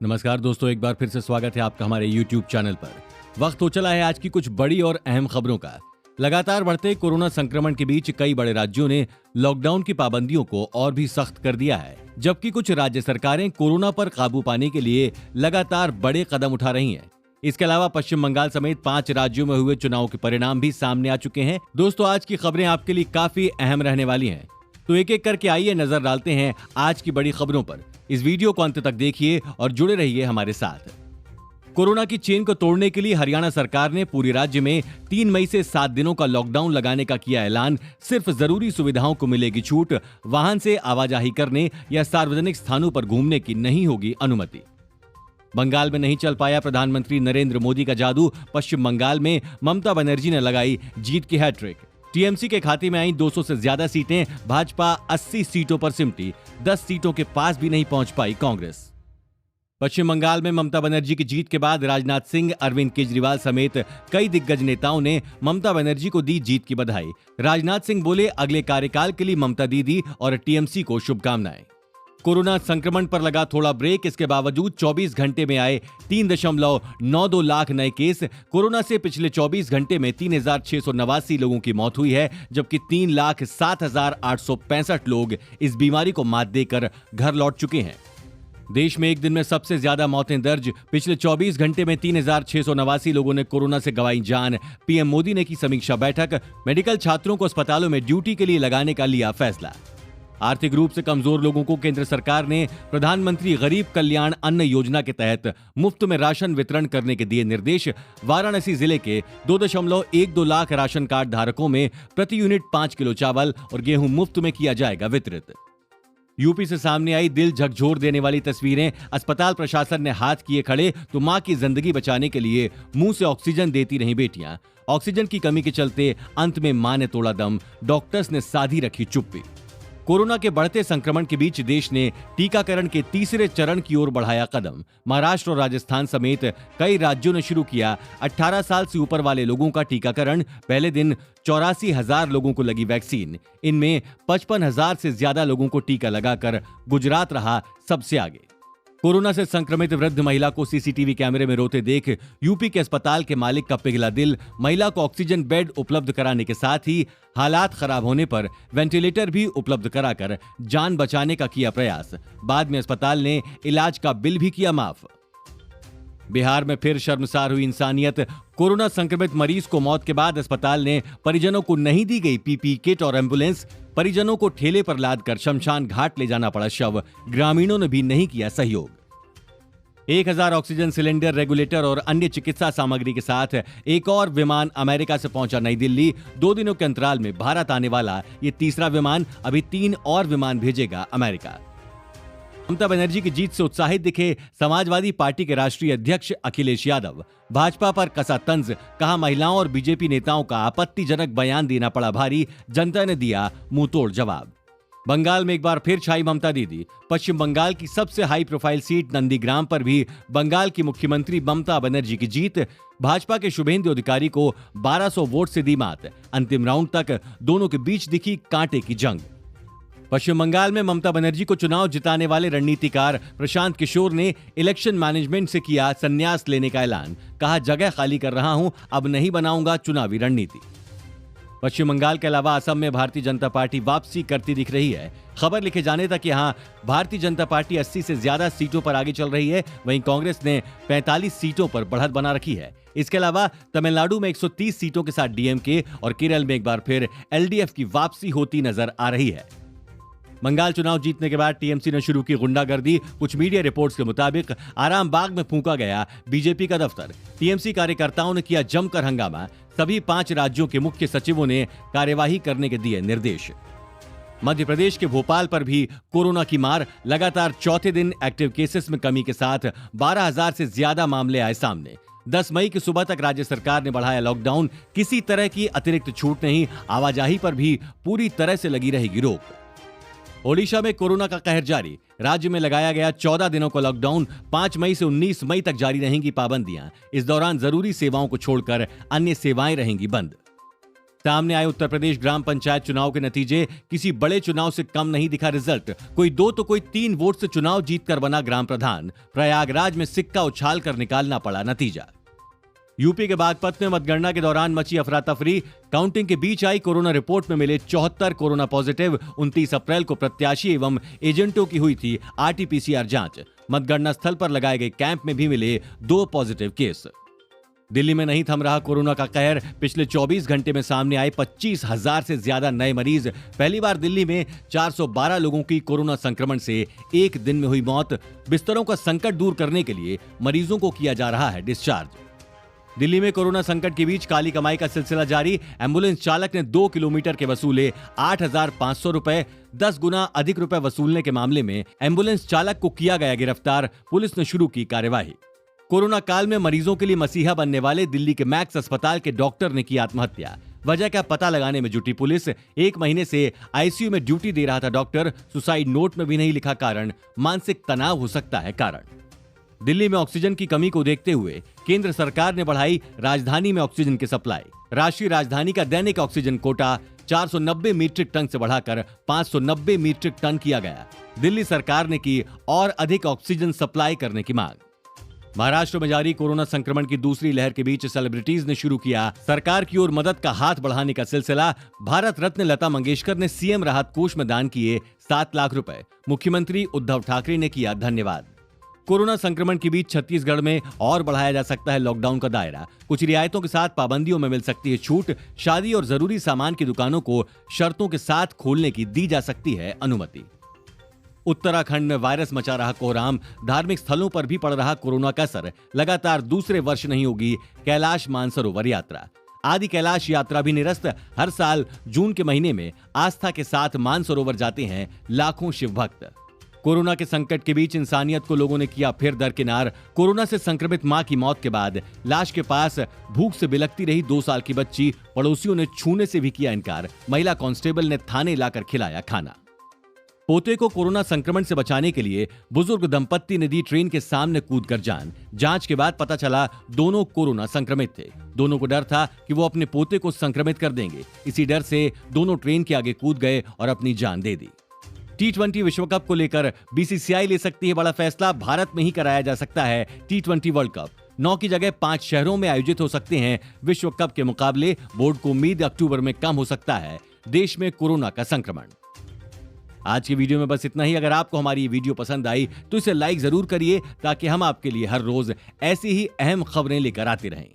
नमस्कार दोस्तों, एक बार फिर से स्वागत है आपका हमारे YouTube चैनल पर। वक्त हो चला है आज की कुछ बड़ी और अहम खबरों का। लगातार बढ़ते कोरोना संक्रमण के बीच कई बड़े राज्यों ने लॉकडाउन की पाबंदियों को और भी सख्त कर दिया है, जबकि कुछ राज्य सरकारें कोरोना पर काबू पाने के लिए लगातार बड़े कदम उठा रही हैं। इसके अलावा पश्चिम बंगाल समेत 5 राज्यों में हुए चुनाव के परिणाम भी सामने आ चुके हैं। दोस्तों, आज की खबरें आपके लिए काफी अहम रहने वाली हैं, तो एक एक करके आइए नजर डालते हैं आज की बड़ी खबरों पर। इस वीडियो को अंत तक देखिए और जुड़े रहिए हमारे साथ। कोरोना की चेन को तोड़ने के लिए हरियाणा सरकार ने पूरे राज्य में 3 मई से 7 दिनों का लॉकडाउन लगाने का किया ऐलान। सिर्फ जरूरी सुविधाओं को मिलेगी छूट, वाहन से आवाजाही करने या सार्वजनिक स्थानों पर घूमने की नहीं होगी अनुमति। बंगाल में नहीं चल पाया प्रधानमंत्री नरेंद्र मोदी का जादू। पश्चिम बंगाल में ममता बनर्जी ने लगाई जीत की हैट्रिक। टीएमसी के खाते में आई 200 से ज्यादा सीटें, भाजपा 80 सीटों पर सिमटी। 10 सीटों के पास भी नहीं पहुंच पाई कांग्रेस। पश्चिम बंगाल में ममता बनर्जी की जीत के बाद राजनाथ सिंह, अरविंद केजरीवाल समेत कई दिग्गज नेताओं ने ममता बनर्जी को दी जीत की बधाई। राजनाथ सिंह बोले, अगले कार्यकाल के लिए ममता दीदी और टीएमसी को शुभकामनाएं। कोरोना संक्रमण पर लगा थोड़ा ब्रेक, इसके बावजूद 24 घंटे में आए 3.92 लाख नए केस। कोरोना से पिछले 24 घंटे में 3,689 लोगों की मौत हुई है, जबकि 3,07,865 लोग इस बीमारी को मात देकर घर लौट चुके हैं। देश में एक दिन में सबसे ज्यादा मौतें दर्ज। पिछले 24 घंटे में 3,689 लोगों ने कोरोना से गंवाई जान। पीएम मोदी ने की समीक्षा बैठक। मेडिकल छात्रों को अस्पतालों में ड्यूटी के लिए लगाने का लिया फैसला। आर्थिक रूप से कमजोर लोगों को केंद्र सरकार ने प्रधानमंत्री गरीब कल्याण अन्न योजना के तहत मुफ्त में राशन वितरण करने के दिए निर्देश। वाराणसी जिले के 2.12 लाख राशन कार्ड धारकों में प्रति यूनिट 5 किलो चावल और गेहूं मुफ्त में किया जाएगा वितरित। यूपी से सामने आई दिल झकझोर देने वाली तस्वीरें। अस्पताल प्रशासन ने हाथ किए खड़े तो मां की जिंदगी बचाने के लिए मुंह से ऑक्सीजन देती रही बेटियां। ऑक्सीजन की कमी के चलते अंत में मां ने तोड़ा दम। डॉक्टर्स ने साधी रखी चुप्पी। कोरोना के बढ़ते संक्रमण के बीच देश ने टीकाकरण के तीसरे चरण की ओर बढ़ाया कदम। महाराष्ट्र और राजस्थान समेत कई राज्यों ने शुरू किया 18 साल से ऊपर वाले लोगों का टीकाकरण। पहले दिन 84,000 लोगों को लगी वैक्सीन। इनमें 55,000 से ज्यादा लोगों को टीका लगाकर गुजरात रहा सबसे आगे। कोरोना से संक्रमित वृद्ध महिला को सीसीटीवी कैमरे में रोते देख यूपी के अस्पताल के मालिक का पिघला दिल। महिला को ऑक्सीजन बेड उपलब्ध कराने के साथ ही हालात खराब होने पर वेंटिलेटर भी उपलब्ध कराकर जान बचाने का किया प्रयास। बाद में अस्पताल ने इलाज का बिल भी किया माफ। बिहार में फिर शर्मसार हुई इंसानियत। कोरोना संक्रमित मरीज को मौत के बाद अस्पताल ने परिजनों को नहीं दी गई पीपीई किट और एम्बुलेंस। परिजनों को ठेले पर लादकर शमशान घाट ले जाना पड़ा शव। ग्रामीणों ने भी नहीं किया सहयोग। 1,000 ऑक्सीजन सिलेंडर, रेगुलेटर और अन्य चिकित्सा सामग्री के साथ एक और विमान अमेरिका से पहुंचा नई दिल्ली। 2 दिनों के अंतराल में भारत आने वाला ये तीसरा विमान। अभी 3 और विमान भेजेगा अमेरिका। ममता बनर्जी की जीत से उत्साहित दिखे समाजवादी पार्टी के राष्ट्रीय अध्यक्ष अखिलेश यादव। भाजपा पर कसा तंज, कहा महिलाओं और बीजेपी नेताओं का आपत्तिजनक बयान देना पड़ा भारी। जनता ने दिया मुंहतोड़ जवाब। बंगाल में एक बार फिर छाई ममता दीदी। पश्चिम बंगाल की सबसे हाई प्रोफाइल सीट नंदीग्राम पर भी बंगाल की मुख्यमंत्री ममता बनर्जी की जीत। भाजपा के शुभेंदु अधिकारी को 1200 वोट से दी मात। अंतिम राउंड तक दोनों के बीच दिखी कांटे की जंग। पश्चिम बंगाल में ममता बनर्जी को चुनाव जिताने वाले रणनीतिकार प्रशांत किशोर ने इलेक्शन मैनेजमेंट से किया संन्यास लेने का ऐलान। कहा, जगह खाली कर रहा हूं, अब नहीं बनाऊंगा चुनावी रणनीति। पश्चिम बंगाल के अलावा असम में भारतीय जनता पार्टी वापसी करती दिख रही है। खबर लिखे जाने तक यहां भारतीय जनता पार्टी 80 से ज्यादा सीटों पर आगे चल रही है। वहीं कांग्रेस ने 45 सीटों पर बढ़त बना रखी है। इसके अलावा तमिलनाडु में 130 सीटों के साथ डीएमके और केरल में एक बार फिर एलडीएफ की वापसी होती नजर आ रही है। बंगाल चुनाव जीतने के बाद टीएमसी ने शुरू की गुंडागर्दी। कुछ मीडिया रिपोर्ट्स के मुताबिक आराम बाग में फूंका गया बीजेपी का दफ्तर। टीएमसी कार्यकर्ताओं ने किया जमकर हंगामा। सभी 5 राज्यों के मुख्य सचिवों ने कार्यवाही करने के दिए निर्देश। मध्य प्रदेश के भोपाल पर भी कोरोना की मार। लगातार चौथे दिन एक्टिव केसेस में कमी के साथ 12,000 से ज्यादा मामले आए सामने। 10 मई की सुबह तक राज्य सरकार ने बढ़ाया लॉकडाउन। किसी तरह की अतिरिक्त छूट नहीं। आवाजाही पर भी पूरी तरह से लगी रहेगी रोक। ओडिशा में कोरोना का कहर जारी। राज्य में लगाया गया 14 दिनों का लॉकडाउन। 5 मई से 19 मई तक जारी रहेंगी पाबंदियां। इस दौरान जरूरी सेवाओं को छोड़कर अन्य सेवाएं रहेंगी बंद। सामने आए उत्तर प्रदेश ग्राम पंचायत चुनाव के नतीजे। किसी बड़े चुनाव से कम नहीं दिखा रिजल्ट। कोई 2 तो कोई 3 वोट से चुनाव जीतकर बना ग्राम प्रधान। प्रयागराज में सिक्का उछाल कर निकालना पड़ा नतीजा। यूपी के बागपत में मतगणना के दौरान मची अफरा तफरी। काउंटिंग के बीच आई कोरोना रिपोर्ट में मिले 74 कोरोना पॉजिटिव। 29 अप्रैल को प्रत्याशी एवं एजेंटों की हुई थी आरटीपीसीआर जांच। मतगणना स्थल पर लगाए गए कैंप में भी मिले 2 पॉजिटिव केस। दिल्ली में नहीं थम रहा कोरोना का कहर। पिछले 24 घंटे में सामने आए 25,000 से ज्यादा नए मरीज। पहली बार दिल्ली में 412 लोगों की कोरोना संक्रमण से एक दिन में हुई मौत। बिस्तरों का संकट दूर करने के लिए मरीजों को किया जा रहा है डिस्चार्ज। दिल्ली में कोरोना संकट के बीच काली कमाई का सिलसिला जारी। एम्बुलेंस चालक ने 2 किलोमीटर के वसूले 8,500 रुपए। 10 गुना अधिक रुपए वसूलने के मामले में एम्बुलेंस चालक को किया गया गिरफ्तार। पुलिस ने शुरू की कार्यवाही। कोरोना काल में मरीजों के लिए मसीहा बनने वाले दिल्ली के मैक्स अस्पताल के डॉक्टर ने की आत्महत्या। वजह का पता लगाने में जुटी पुलिस। 1 महीने से आईसीयू में ड्यूटी दे रहा था डॉक्टर। सुसाइड नोट में भी नहीं लिखा कारण। मानसिक तनाव हो सकता है कारण। दिल्ली में ऑक्सीजन की कमी को देखते हुए केंद्र सरकार ने बढ़ाई राजधानी में ऑक्सीजन की सप्लाई। राष्ट्रीय राजधानी का दैनिक ऑक्सीजन कोटा 490 मीट्रिक टन से बढ़ाकर 590 मीट्रिक टन किया गया। दिल्ली सरकार ने की और अधिक ऑक्सीजन सप्लाई करने की मांग। महाराष्ट्र में जारी कोरोना संक्रमण की दूसरी लहर के बीच सेलिब्रिटीज ने शुरू किया सरकार की ओर मदद का हाथ बढ़ाने का सिलसिला। भारत रत्न लता मंगेशकर ने सीएम राहत कोष में दान किए 7 लाख रुपए। मुख्यमंत्री उद्धव ठाकरे ने किया धन्यवाद। कोरोना संक्रमण के बीच छत्तीसगढ़ में और बढ़ाया जा सकता है लॉकडाउन का दायरा। कुछ रियायतों के साथ पाबंदियों में मिल सकती है छूट। शादी और जरूरी सामान की दुकानों को शर्तों के साथ खोलने की दी जा सकती है अनुमति। उत्तराखंड में वायरस मचा रहा कोहराम। धार्मिक स्थलों पर भी पड़ रहा कोरोना का असर। लगातार दूसरे वर्ष नहीं होगी कैलाश मानसरोवर यात्रा। आदि कैलाश यात्रा भी निरस्त। हर साल जून के महीने में आस्था के साथ मानसरोवर जाते हैं लाखों शिव भक्त। कोरोना के संकट के बीच इंसानियत को लोगों ने किया फिर दरकिनार। कोरोना से संक्रमित मां की मौत के बाद लाश के पास भूख से बिलखती रही 2 साल की बच्ची। पड़ोसियों ने छूने से भी किया इनकार। महिला कांस्टेबल ने थाने लाकर खिलाया खाना। पोते को कोरोना संक्रमण से बचाने के लिए बुजुर्ग दंपत्ति ने दी ट्रेन के सामने कूदकर जान। जांच के बाद पता चला दोनों कोरोना संक्रमित थे। दोनों को डर था कि वो अपने पोते को संक्रमित कर देंगे। इसी डर से दोनों ट्रेन के आगे कूद गए और अपनी जान दे दी। T20 विश्व कप को लेकर बीसीसीआई ले सकती है बड़ा फैसला। भारत में ही कराया जा सकता है T20 वर्ल्ड कप। 9 की जगह 5 शहरों में आयोजित हो सकते हैं विश्व कप के मुकाबले। बोर्ड को उम्मीद अक्टूबर में कम हो सकता है देश में कोरोना का संक्रमण। आज की वीडियो में बस इतना ही। अगर आपको हमारी ये वीडियो पसंद आई तो इसे लाइक जरूर करिए ताकि हम आपके लिए हर रोज ऐसी ही अहम खबरें लेकर आते रहें।